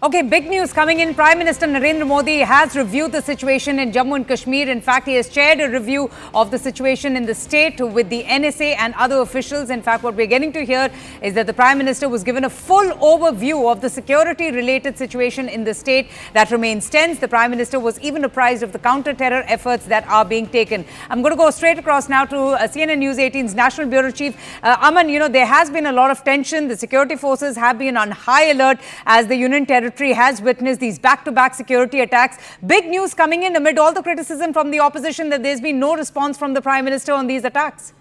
Okay, big news coming in. Prime Minister Narendra Modi has reviewed the situation in Jammu and Kashmir. In fact, he has chaired a review of the situation in the state with the NSA and other officials. In fact, what we're getting to hear is that the Prime Minister was given a full overview of the security-related situation in the state that remains tense. The Prime Minister was even apprised of the counter-terror efforts that are being taken. I'm going to go straight across now to CNN News 18's National Bureau Chief. Aman, there has been a lot of tension. The security forces have been on high alert as the Union Territory has witnessed these back-to-back security attacks. Big news coming in amid all the criticism from the opposition that there's been no response from the Prime Minister on these attacks.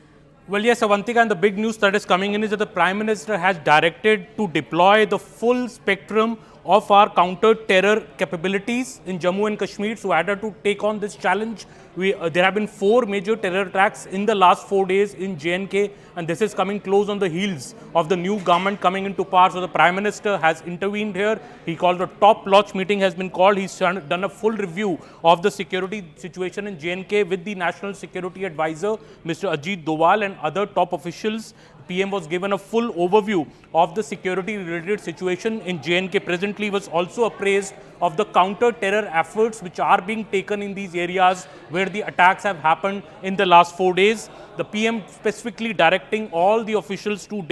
Well, yes, Avantika, and the big news that is coming in is that the Prime Minister has directed to deploy the full spectrum of our counter-terror capabilities in Jammu and Kashmir. So, in order to take on this challenge, there have been 4 major terror attacks in the last 4 days in J&K, and this is coming close on the heels of the new government coming into power. So, the Prime Minister has intervened here. He called a top-notch meeting has been called. He's done a full review of the security situation in J&K with the National Security Advisor, Mr. Ajit Doval, and other top officials. PM was given a full overview of the security-related situation in J&K. Presently, was also appraised of the counter-terror efforts which are being taken in these areas where the attacks have happened in the last 4 days. The PM specifically directing all the officials to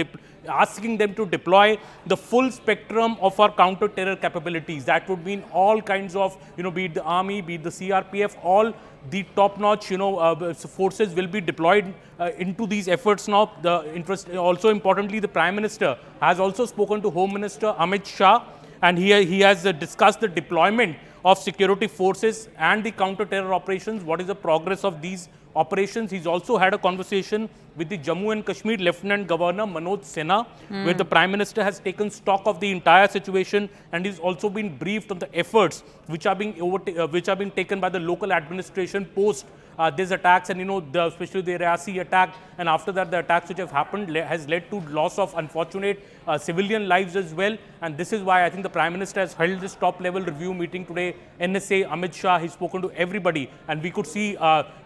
asking them to deploy the full spectrum of our counter-terror capabilities. That would mean all kinds of, be it the army, be it the CRPF, all the top-notch, forces will be deployed into these efforts now. Also importantly, the Prime Minister has also spoken to Home Minister Amit Shah, and he has discussed the deployment of security forces and the counter-terror operations. What is the progress of these operations? He's also had a conversation with the Jammu and Kashmir Lieutenant Governor Manoj Sinha, where the Prime Minister has taken stock of the entire situation, and he's also been briefed on the efforts which are being taken by the local administration post these attacks, and especially the Reasi attack, and after that the attacks which have happened has led to loss of unfortunate civilian lives as well. And this is why I think the Prime Minister has held this top-level review meeting today. NSA, Amit Shah, he's spoken to everybody, and we could see,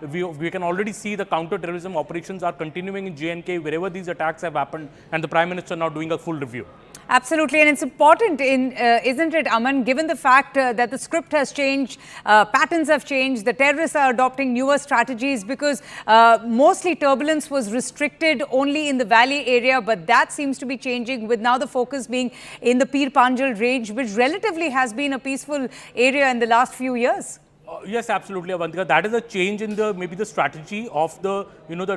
we can already see the counter-terrorism operations are continuing in J&K wherever these attacks have happened, and the Prime Minister now doing a full review. Absolutely, and it's important, isn't it, Aman, given the fact that the script has changed, patterns have changed, the terrorists are adopting newer strategies, because mostly turbulence was restricted only in the valley area, but that seems to be changing, with now the focus being in the Pir Panjal range, which relatively has been a peaceful area in the last few years. Yes, absolutely, Avantika. That is a change in maybe the strategy of the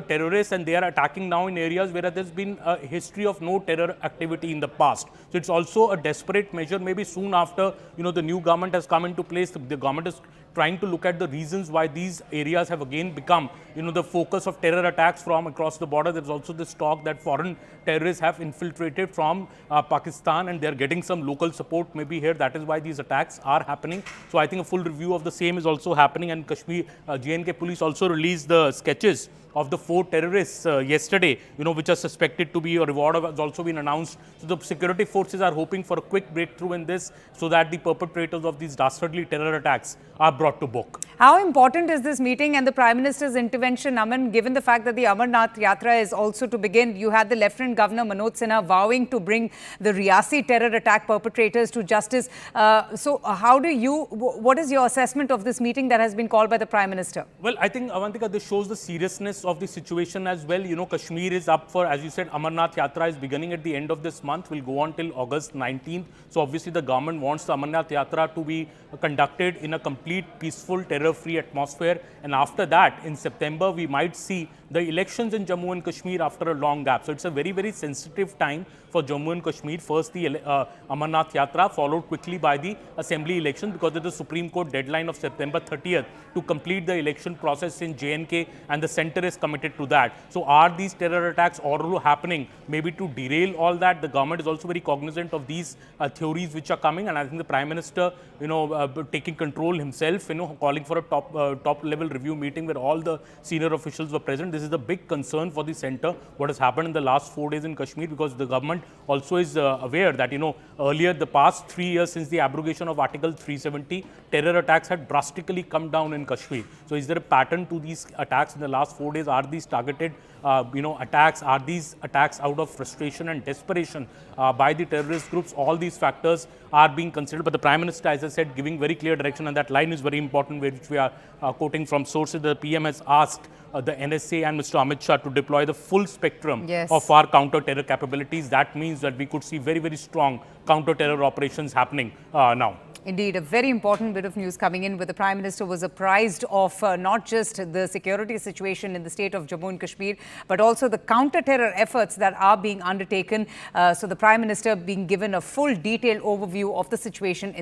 terrorists, and they are attacking now in areas where there's been a history of no terror activity in the past. So it's also a desperate measure. Maybe soon after the new government has come into place, the government is trying to look at the reasons why these areas have again become the focus of terror attacks from across the border. There's also this talk that foreign terrorists have infiltrated from Pakistan, and they're getting some local support maybe here. That is why these attacks are happening. So I think a full review of the same is also happening, and Kashmir J&K police also released the sketches of the 4 terrorists yesterday, which are suspected to be, a reward has also been announced. So the security forces are hoping for a quick breakthrough in this, so that the perpetrators of these dastardly terror attacks are brought to book. How important is this meeting and the Prime Minister's intervention, Aman, given the fact that the Amarnath Yatra is also to begin? You had the Lieutenant Governor Manoj Sinha vowing to bring the Reasi terror attack perpetrators to justice. So what is your assessment of this meeting that has been called by the Prime Minister? Well, I think, Avantika, this shows the seriousness of the situation as well. Kashmir is up for, as you said, Amarnath Yatra is beginning at the end of this month, will go on till August 19th. So obviously the government wants the Amarnath Yatra to be conducted in a complete, peaceful, terror-free atmosphere. And after that, in September, we might see the elections in Jammu and Kashmir after a long gap. So it's a very, very sensitive time for Jammu and Kashmir. First, the Amarnath Yatra, followed quickly by the assembly election, because of the Supreme Court deadline of September 30th to complete the election process in J&K, and the centre is committed to that. So are these terror attacks all happening maybe to derail all that? The government is also very cognizant of these theories which are coming, and I think the Prime Minister, taking control himself, calling for a top-level review meeting where all the senior officials were present. This this is a big concern for the centre, what has happened in the last 4 days in Kashmir, because the government also is aware that, earlier the past 3 years since the abrogation of Article 370, terror attacks had drastically come down in Kashmir. So is there a pattern to these attacks in the last 4 days? Are these targeted, attacks? Are these attacks out of frustration and desperation by the terrorist groups? All these factors are being considered. But the Prime Minister, as I said, giving very clear direction, and that line is very important, which we are quoting from sources. The PM has asked the NSA and Mr. Amit Shah to deploy the full spectrum of our counter-terror capabilities. That means that we could see very, very strong counter-terror operations happening now. Indeed, a very important bit of news coming in, where the Prime Minister was apprised of not just the security situation in the state of Jammu and Kashmir, but also the counter-terror efforts that are being undertaken. So the Prime Minister being given a full detailed overview of the situation in